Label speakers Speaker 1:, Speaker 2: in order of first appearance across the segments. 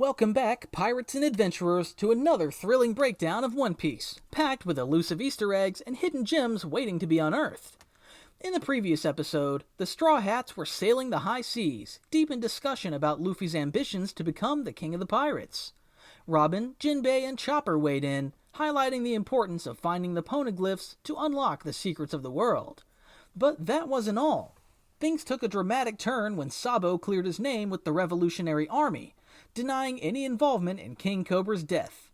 Speaker 1: Welcome back, pirates and adventurers, to another thrilling breakdown of One Piece, packed with elusive Easter eggs and hidden gems waiting to be unearthed. In the previous episode, the Straw Hats were sailing the high seas, deep in discussion about Luffy's ambitions to become the king of the pirates. Robin, Jinbei, and Chopper weighed in, highlighting the importance of finding the poneglyphs to unlock the secrets of the world. But that wasn't all. Things took a dramatic turn when Sabo cleared his name with the Revolutionary Army, denying any involvement in King Cobra's death.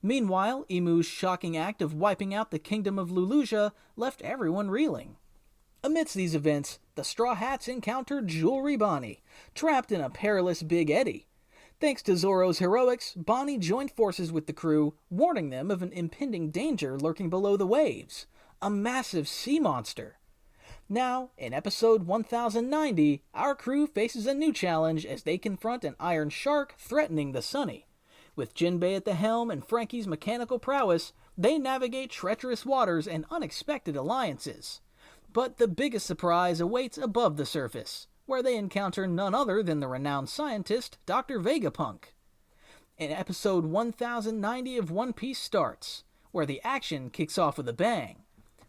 Speaker 1: Meanwhile, Imu's shocking act of wiping out the kingdom of Lulusia left everyone reeling. Amidst these events, the Straw Hats encountered Jewelry Bonnie, trapped in a perilous Big Eddy. Thanks to Zoro's heroics, Bonnie joined forces with the crew, warning them of an impending danger lurking below the waves, a massive sea monster. Now, in episode 1090, our crew faces a new challenge as they confront an iron shark threatening the Sunny. With Jinbei at the helm and Frankie's mechanical prowess, they navigate treacherous waters and unexpected alliances. But the biggest surprise awaits above the surface, where they encounter none other than the renowned scientist, Dr. Vegapunk. In episode 1090 of One Piece starts, where the action kicks off with a bang.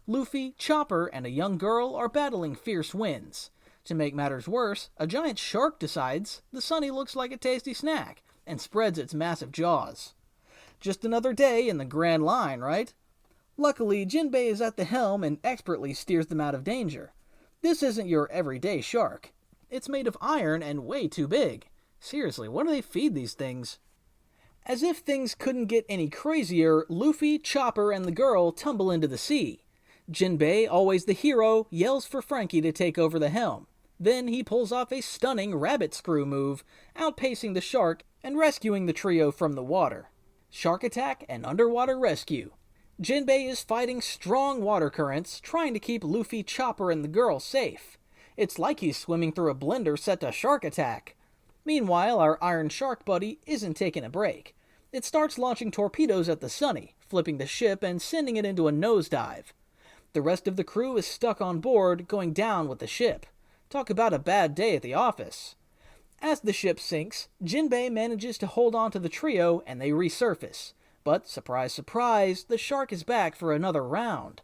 Speaker 1: Luffy, Chopper, and a young girl are battling fierce winds. To make matters worse, a giant shark decides the Sunny looks like a tasty snack and spreads its massive jaws. Just another day in the Grand Line, right? Luckily, Jinbei is at the helm and expertly steers them out of danger. This isn't your everyday shark. It's made of iron and way too big. Seriously, what do they feed these things? As if things couldn't get any crazier, Luffy, Chopper, and the girl tumble into the sea. Jinbei, always the hero, yells for Frankie to take over the helm. Then he pulls off a stunning rabbit screw move, outpacing the shark and rescuing the trio from the water. Shark attack and underwater rescue. Jinbei is fighting strong water currents, trying to keep Luffy, Chopper, and the girl safe. It's like he's swimming through a blender set to shark attack. Meanwhile, our iron shark buddy isn't taking a break. It starts launching torpedoes at the Sunny, flipping the ship and sending it into a nosedive. The rest of the crew is stuck on board, going down with the ship. Talk about a bad day at the office. As the ship sinks, Jinbei manages to hold on to the trio and they resurface. But, surprise, surprise, the shark is back for another round.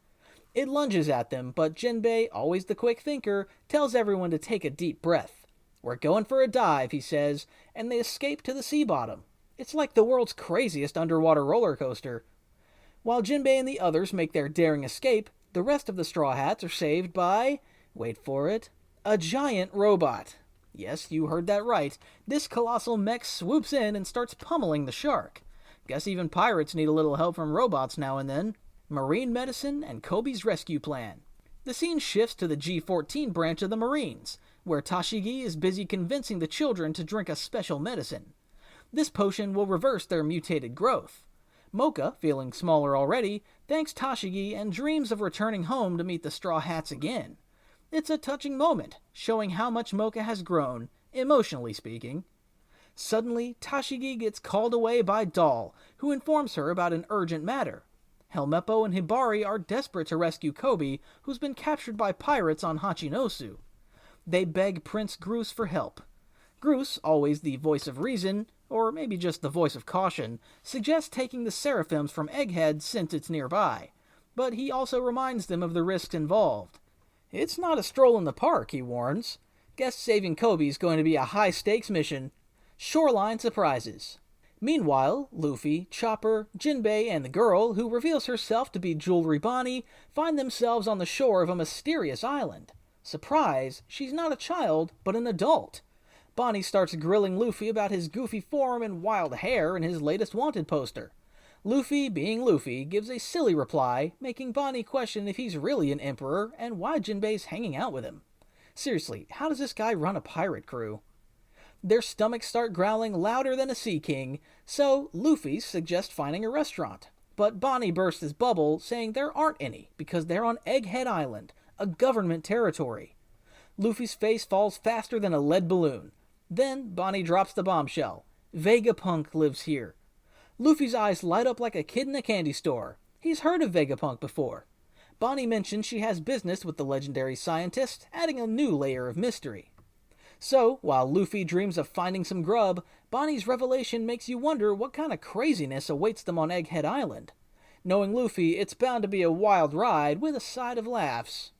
Speaker 1: It lunges at them, but Jinbei, always the quick thinker, tells everyone to take a deep breath. "We're going for a dive," he says, and they escape to the sea bottom. It's like the world's craziest underwater roller coaster. While Jinbei and the others make their daring escape, the rest of the Straw Hats are saved by, wait for it, a giant robot. Yes, you heard that right. This colossal mech swoops in and starts pummeling the shark. Guess even pirates need a little help from robots now and then. Marine medicine and Koby's rescue plan. The scene shifts to the G14 branch of the Marines, where Tashigi is busy convincing the children to drink a special medicine. This potion will reverse their mutated growth. Mocha, feeling smaller already, thanks Tashigi and dreams of returning home to meet the Straw Hats again. It's a touching moment, showing how much Mocha has grown, emotionally speaking. Suddenly, Tashigi gets called away by Doll, who informs her about an urgent matter. Helmeppo and Hibari are desperate to rescue Koby, who's been captured by pirates on Hachinosu. They beg Prince Groose for help. Groose, always the voice of reason, or maybe just the voice of caution, suggests taking the Seraphims from Egghead since it's nearby, but he also reminds them of the risks involved. It's not a stroll in the park, he warns. Guess saving Koby's going to be a high-stakes mission. Shoreline surprises. Meanwhile, Luffy, Chopper, Jinbei, and the girl, who reveals herself to be Jewelry Bonnie, find themselves on the shore of a mysterious island. Surprise, she's not a child, but an adult. Bonnie starts grilling Luffy about his goofy form and wild hair in his latest wanted poster. Luffy, being Luffy, gives a silly reply, making Bonnie question if he's really an emperor and why Jinbei's hanging out with him. Seriously, how does this guy run a pirate crew? Their stomachs start growling louder than a sea king, so Luffy suggests finding a restaurant. But Bonnie bursts his bubble, saying there aren't any, because they're on Egghead Island, a government territory. Luffy's face falls faster than a lead balloon. Then Bonnie drops the bombshell. Vegapunk lives here. Luffy's eyes light up like a kid in a candy store. He's heard of Vegapunk before. Bonnie mentions she has business with the legendary scientist, adding a new layer of mystery. So, while Luffy dreams of finding some grub, Bonnie's revelation makes you wonder what kind of craziness awaits them on Egghead Island. Knowing Luffy, it's bound to be a wild ride with a side of laughs.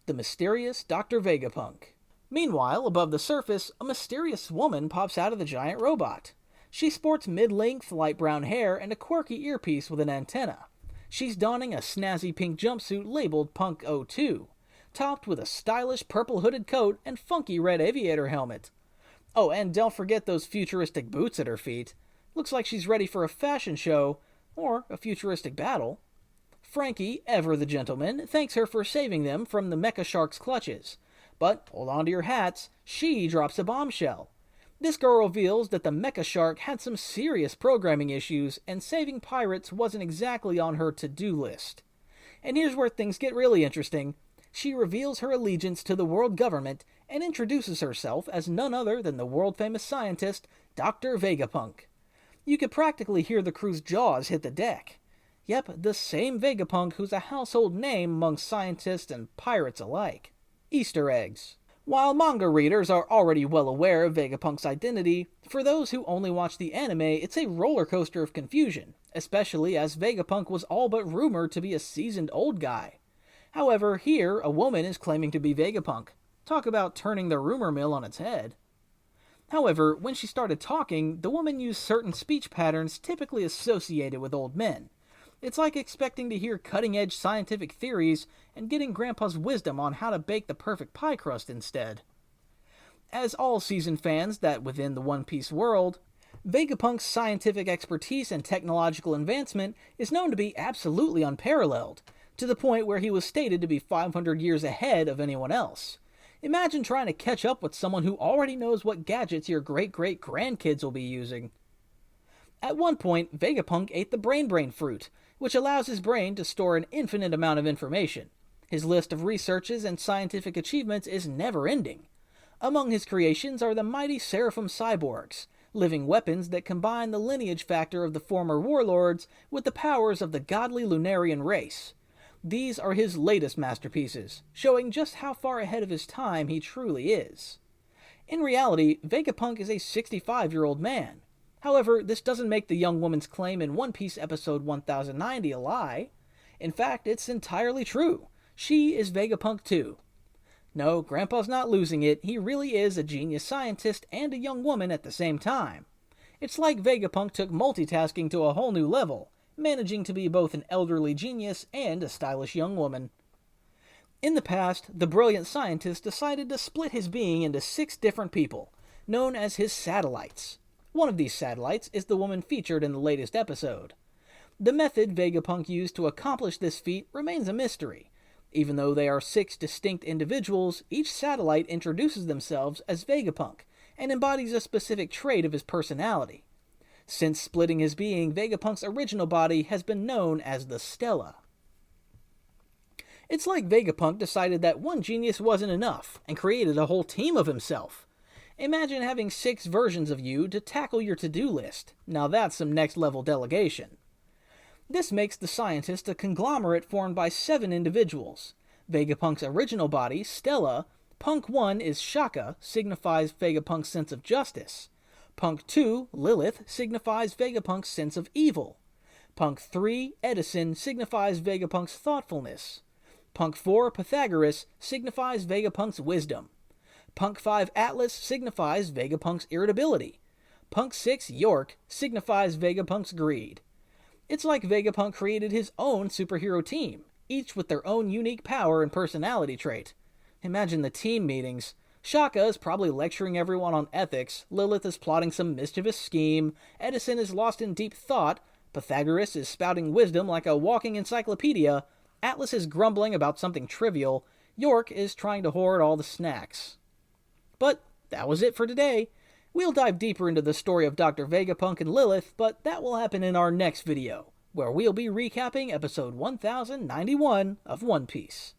Speaker 1: The mysterious Dr. Vegapunk. Meanwhile, above the surface, a mysterious woman pops out of the giant robot. She sports mid-length light brown hair and a quirky earpiece with an antenna. She's donning a snazzy pink jumpsuit labeled Punk 02, topped with a stylish purple hooded coat and funky red aviator helmet. Oh, and don't forget those futuristic boots at her feet. Looks like she's ready for a fashion show, or a futuristic battle. Frankie, ever the gentleman, thanks her for saving them from the mecha shark's clutches. But, hold on to your hats, she drops a bombshell. This girl reveals that the mecha shark had some serious programming issues, and saving pirates wasn't exactly on her to-do list. And here's where things get really interesting. She reveals her allegiance to the world government and introduces herself as none other than the world-famous scientist, Dr. Vegapunk. You could practically hear the crew's jaws hit the deck. Yep, the same Vegapunk who's a household name among scientists and pirates alike. Easter eggs. While manga readers are already well aware of Vegapunk's identity, for those who only watch the anime, it's a roller coaster of confusion, especially as Vegapunk was all but rumored to be a seasoned old guy. However, here, a woman is claiming to be Vegapunk. Talk about turning the rumor mill on its head. However, when she started talking, the woman used certain speech patterns typically associated with old men. It's like expecting to hear cutting-edge scientific theories and getting Grandpa's wisdom on how to bake the perfect pie crust instead. As all seasoned fans that within the One Piece world, Vegapunk's scientific expertise and technological advancement is known to be absolutely unparalleled, to the point where he was stated to be 500 years ahead of anyone else. Imagine trying to catch up with someone who already knows what gadgets your great-great-grandkids will be using. At one point, Vegapunk ate the brain fruit, which allows his brain to store an infinite amount of information. His list of researches and scientific achievements is never-ending. Among his creations are the mighty Seraphim cyborgs, living weapons that combine the lineage factor of the former warlords with the powers of the godly Lunarian race. These are his latest masterpieces, showing just how far ahead of his time he truly is. In reality, Vegapunk is a 65-year-old man. However, this doesn't make the young woman's claim in One Piece episode 1090 a lie. In fact, it's entirely true. She is Vegapunk too. No, Grandpa's not losing it. He really is a genius scientist and a young woman at the same time. It's like Vegapunk took multitasking to a whole new level, managing to be both an elderly genius and a stylish young woman. In the past, the brilliant scientist decided to split his being into 6 different people, known as his satellites. One of these satellites is the woman featured in the latest episode. The method Vegapunk used to accomplish this feat remains a mystery. Even though they are 6 distinct individuals, each satellite introduces themselves as Vegapunk and embodies a specific trait of his personality. Since splitting his being, Vegapunk's original body has been known as the Stella. It's like Vegapunk decided that one genius wasn't enough and created a whole team of himself. Imagine having 6 versions of you to tackle your to-do list. Now that's some next-level delegation. This makes the scientist a conglomerate formed by 7 individuals. Vegapunk's original body, Stella. Punk 1 is Shaka, signifies Vegapunk's sense of justice. Punk 2, Lilith, signifies Vegapunk's sense of evil. Punk 3, Edison, signifies Vegapunk's thoughtfulness. Punk 4, Pythagoras, signifies Vegapunk's wisdom. Punk 5, Atlas, signifies Vegapunk's irritability. Punk 6, York, signifies Vegapunk's greed. It's like Vegapunk created his own superhero team, each with their own unique power and personality trait. Imagine the team meetings. Shaka is probably lecturing everyone on ethics, Lilith is plotting some mischievous scheme, Edison is lost in deep thought, Pythagoras is spouting wisdom like a walking encyclopedia, Atlas is grumbling about something trivial, York is trying to hoard all the snacks. But that was it for today. We'll dive deeper into the story of Dr. Vegapunk and Lilith, but that will happen in our next video, where we'll be recapping episode 1091 of One Piece.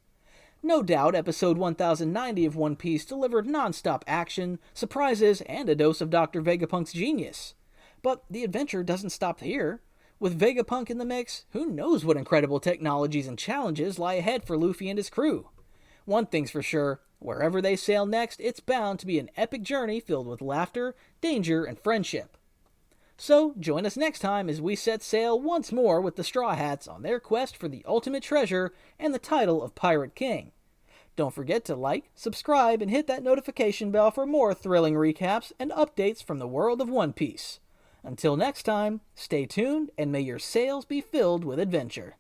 Speaker 1: No doubt, episode 1090 of One Piece delivered non-stop action, surprises, and a dose of Dr. Vegapunk's genius. But the adventure doesn't stop here. With Vegapunk in the mix, who knows what incredible technologies and challenges lie ahead for Luffy and his crew. One thing's for sure, Wherever they sail next, it's bound to be an epic journey filled with laughter, danger, and friendship. So, join us next time as we set sail once more with the Straw Hats on their quest for the ultimate treasure and the title of Pirate King. Don't forget to like, subscribe, and hit that notification bell for more thrilling recaps and updates from the world of One Piece. Until next time, stay tuned and may your sails be filled with adventure.